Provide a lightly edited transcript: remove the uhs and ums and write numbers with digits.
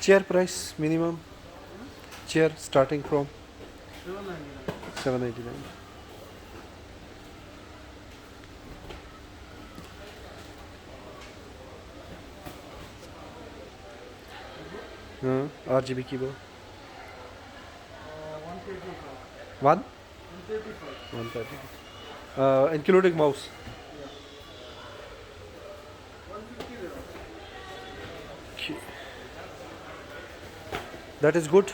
Chair price minimum. Chair starting from 799. RGB keyboard. 1? 130. Including mouse. Okay. That is good.